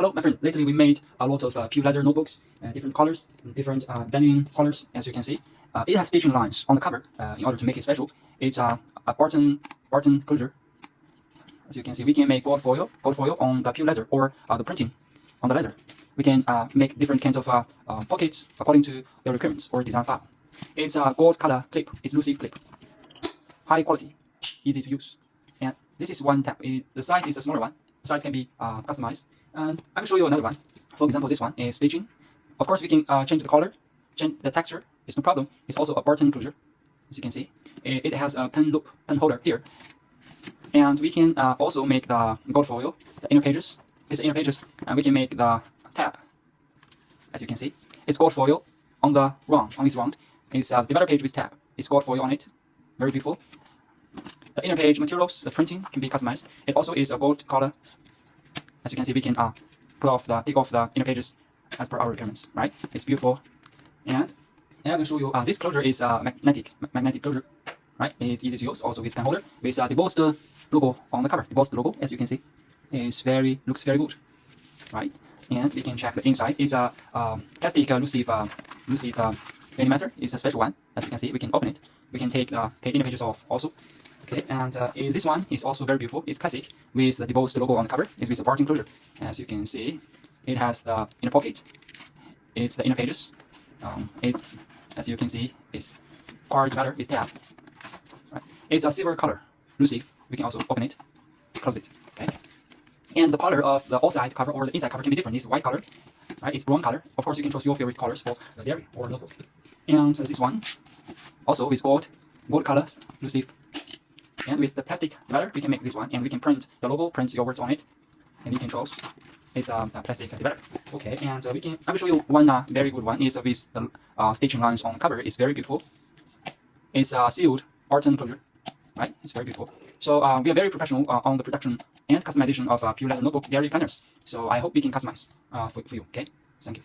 Hello, my friend. Lately, we made a lot of pure leather notebooks, different colors, different bending colors, as you can see. It has stitching lines on the cover in order to make it special. It's a button closure. As you can see, we can make gold foil on the pure leather or the printing on the leather. We can make different kinds of pockets according to your requirements or design file. It's a gold color clip. It's loose leaf clip. High quality, easy to use. And this is one tab. The size is a smaller one. The size can be customized. And I will show you another one. For example, this one is stitching. Of course, we can change the color, change the texture. It's no problem. It's also a button closure, as you can see. It has a pen loop, pen holder here. And we can also make the gold foil, the inner pages. It's the inner pages, and we can make the tab. As you can see, it's gold foil on the round, on this round. It's a divider page with tab. It's gold foil on it. Very beautiful. The inner page materials, the printing can be customized. It also is a gold color. As you can see, we can take off the inner pages as per our requirements, right? It's beautiful. And I will show you, this closure is magnetic closure, right? It's easy to use, also with pen holder, with the embossed logo on the cover. The embossed logo, as you can see, looks very good, right? And we can check the inside. It's a plastic loose leaf bending method. It's a special one. As you can see, we can open it. We can take the inner pages off also. Okay, and this one is also very beautiful. It's classic with the embossed logo on the cover. It's with the button closure. As you can see, it has the inner pocket. It's the inner pages. It's, as you can see, it's quad divider with tab. Right. It's a silver color, loose leaf. We can also open it, close it. Okay, and the color of the outside cover or the inside cover can be different. It's white color, right? It's brown color. Of course, you can choose your favorite colors for the diary or notebook. And this one, also with gold colors, loose leaf. And with the plastic divider, we can make this one, and we can print the logo, print your words on it, and you can choose. It's a plastic divider. Okay, and I will show you one very good one. Is with the stitching lines on the cover. It's very beautiful. It's a sealed button closure, right? It's very beautiful. So we are very professional on the production and customization of pure leather notebook diary planners. So I hope we can customize for you. Okay, thank you.